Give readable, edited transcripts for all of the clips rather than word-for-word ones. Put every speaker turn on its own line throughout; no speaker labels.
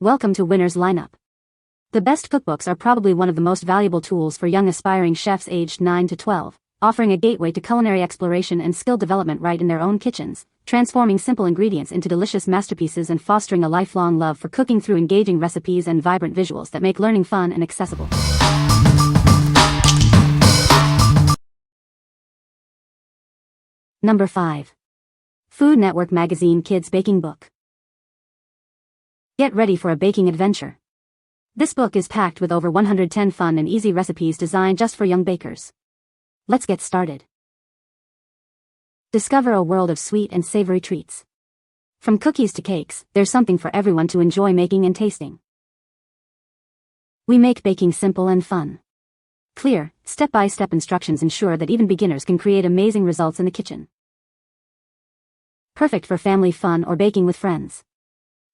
Welcome to Winner's Lineup. The best cookbooks are probably one of the most valuable tools for young aspiring chefs aged 9 to 12, offering a gateway to culinary exploration and skill development right in their own kitchens, transforming simple ingredients into delicious masterpieces and fostering a lifelong love for cooking through engaging recipes and vibrant visuals that make learning fun and accessible. Number 5. Food Network Magazine Kids Baking Book. Get ready for a baking adventure. This book is packed with over 110 fun and easy recipes designed just for young bakers. Let's get started. Discover a world of sweet and savory treats. From cookies to cakes, there's something for everyone to enjoy making and tasting. We make baking simple and fun. Clear, step-by-step instructions ensure that even beginners can create amazing results in the kitchen. Perfect for family fun or baking with friends.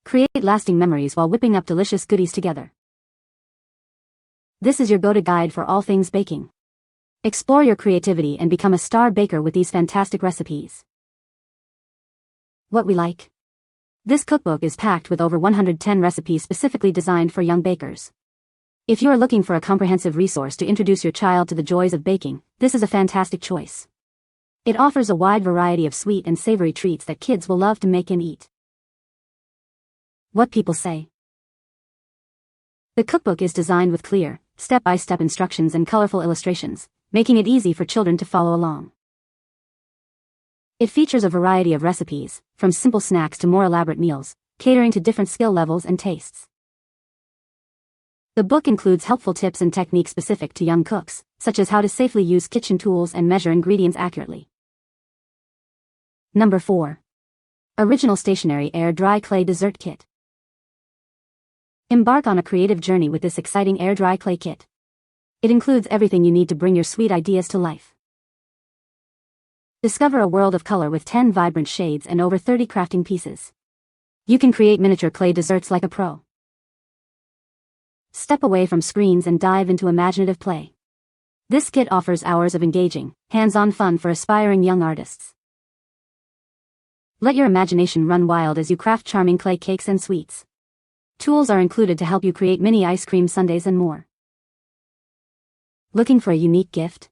Create lasting memories while whipping up delicious goodies together. This is your go-to guide for all things baking. Explore your creativity and become a star baker with these fantastic recipes. What we like. This cookbook is packed with over 110 recipes specifically designed for young bakers. If you are looking for a comprehensive resource to introduce your child to the joys of baking, this is a fantastic choice. It offers a wide variety of sweet and savory treats that kids will love to make and eat. What people say. The cookbook is designed with clear, step-by-step instructions and colorful illustrations, making it easy for children to follow along. It features a variety of recipes, from simple snacks to more elaborate meals, catering to different skill levels and tastes. The book includes helpful tips and techniques specific to young cooks, such as how to safely use kitchen tools and measure ingredients accurately. Number 4. Original Stationery Air Dry Clay Dessert Kit. Embark on a creative journey with this exciting air dry clay kit. It includes everything you need to bring your sweet ideas to life. Discover a world of color with 10 vibrant shades and over 30 crafting pieces. You can create miniature clay desserts like a pro. Step away from screens and dive into imaginative play. This kit offers hours of engaging, hands-on fun for aspiring young artists. Let your imagination run wild as you craft charming clay cakes and sweets. Tools are included to help you create mini ice cream sundaes and more. Looking for a unique gift?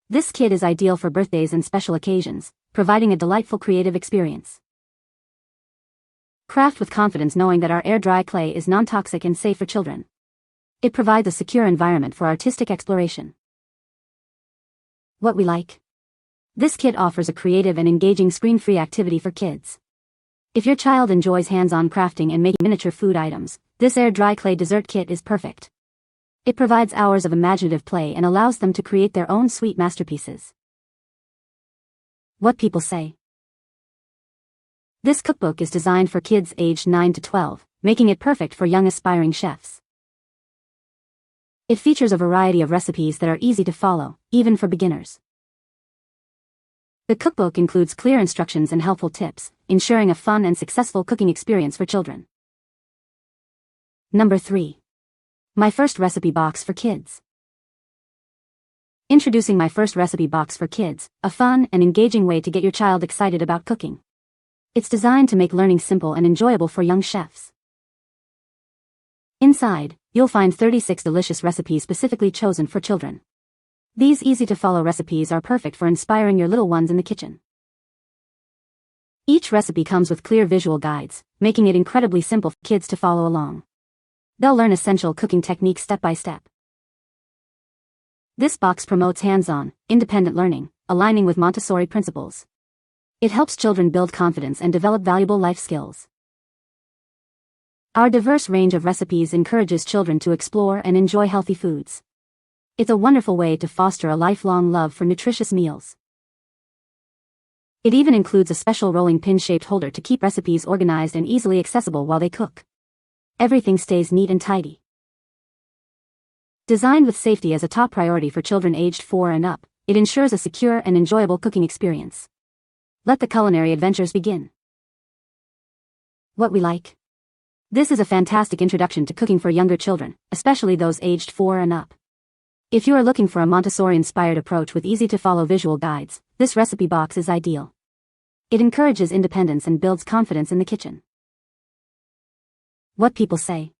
This kit is ideal for birthdays and special occasions, providing a delightful creative experience. Craft with confidence knowing that our air-dry clay is non-toxic and safe for children. It provides a secure environment for artistic exploration. What we like. This kit offers a creative and engaging screen-free activity for kids. If your child enjoys hands-on crafting and making miniature food items, this air-dry clay dessert kit is perfect. It provides hours of imaginative play and allows them to create their own sweet masterpieces. What people say. This cookbook is designed for kids aged 9 to 12, making it perfect for young aspiring chefs. It features a variety of recipes that are easy to follow, even for beginners. The cookbook includes clear instructions and helpful tips, ensuring a fun and successful cooking experience for children. Number 3. My First Recipe Box for Kids. Introducing My First Recipe Box for Kids, a fun and engaging way to get your child excited about cooking. It's designed to make learning simple and enjoyable for young chefs. Inside, you'll find 36 delicious recipes specifically chosen for children. These easy-to-follow recipes are perfect for inspiring your little ones in the kitchen. Each recipe comes with clear visual guides, making it incredibly simple for kids to follow along. They'll learn essential cooking techniques step by step. This box promotes hands-on, independent learning, aligning with Montessori principles. It helps children build confidence and develop valuable life skills. Our diverse range of recipes encourages children to explore and enjoy healthy foods. It's a wonderful way to foster a lifelong love for nutritious meals. It even includes a special rolling pin-shaped holder to keep recipes organized and easily accessible while they cook. Everything stays neat and tidy. Designed with safety as a top priority for children aged 4 and up, it ensures a secure and enjoyable cooking experience. Let the culinary adventures begin. What we like. This is a fantastic introduction to cooking for younger children, especially those aged 4 and up. If you are looking for a Montessori-inspired approach with easy-to-follow visual guides, this recipe box is ideal. It encourages independence and builds confidence in the kitchen. What people say.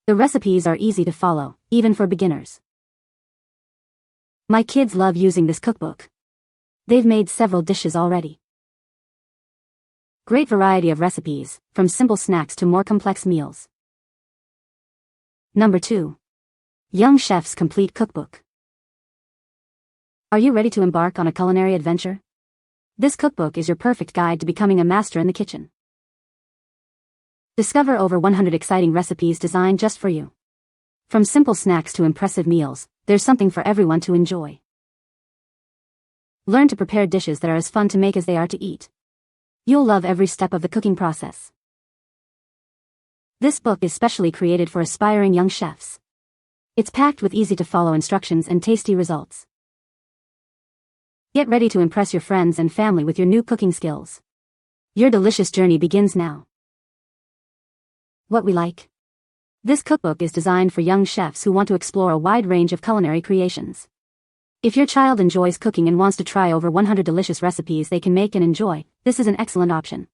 The recipes are easy to follow, even for beginners. My kids love using this cookbook. They've made several dishes already. Great variety of recipes, from simple snacks to more complex meals. Number 2. Young Chef's Complete Cookbook. Are you ready to embark on a culinary adventure? This cookbook is your perfect guide to becoming a master in the kitchen. Discover over 100 exciting recipes designed just for you. From simple snacks to impressive meals, there's something for everyone to enjoy. Learn to prepare dishes that are as fun to make as they are to eat. You'll love every step of the cooking process. This book is specially created for aspiring young chefs. It's packed with easy-to-follow instructions and tasty results. Get ready to impress your friends and family with your new cooking skills. Your delicious journey begins now. What we like. This cookbook is designed for young chefs who want to explore a wide range of culinary creations. If your child enjoys cooking and wants to try over 100 delicious recipes they can make and enjoy, this is an excellent option.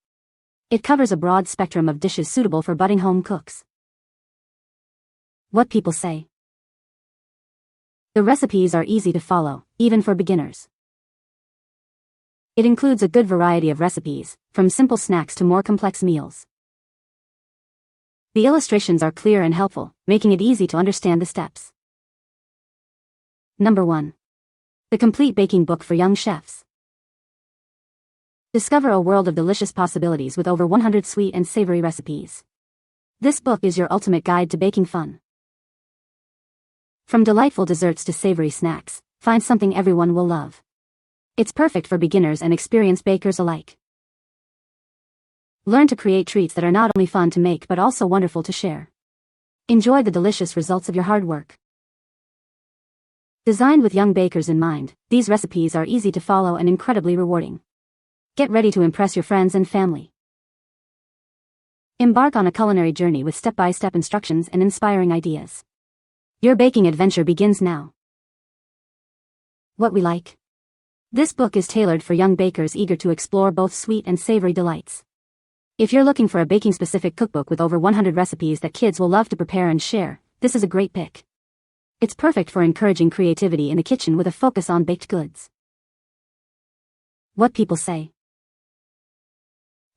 It covers a broad spectrum of dishes suitable for budding home cooks. What people say. The recipes are easy to follow, even for beginners. It includes a good variety of recipes, from simple snacks to more complex meals. The illustrations are clear and helpful, making it easy to understand the steps. Number 1. The Complete Baking Book for Young Chefs. Discover a world of delicious possibilities with over 100 sweet and savory recipes. This book is your ultimate guide to baking fun. From delightful desserts to savory snacks, find something everyone will love. It's perfect for beginners and experienced bakers alike. Learn to create treats that are not only fun to make but also wonderful to share. Enjoy the delicious results of your hard work. Designed with young bakers in mind, these recipes are easy to follow and incredibly rewarding. Get ready to impress your friends and family. Embark on a culinary journey with step-by-step instructions and inspiring ideas. Your baking adventure begins now. What we like. This book is tailored for young bakers eager to explore both sweet and savory delights. If you're looking for a baking-specific cookbook with over 100 recipes that kids will love to prepare and share, this is a great pick. It's perfect for encouraging creativity in the kitchen with a focus on baked goods. What people say.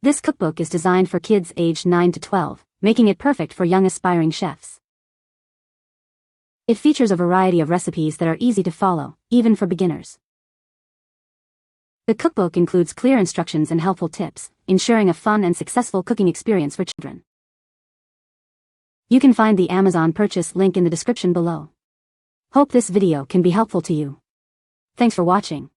This cookbook is designed for kids aged 9 to 12, making it perfect for young aspiring chefs. It features a variety of recipes that are easy to follow, even for beginners. The cookbook includes clear instructions and helpful tips, ensuring a fun and successful cooking experience for children. You can find the Amazon purchase link in the description below. Hope this video can be helpful to you. Thanks for watching.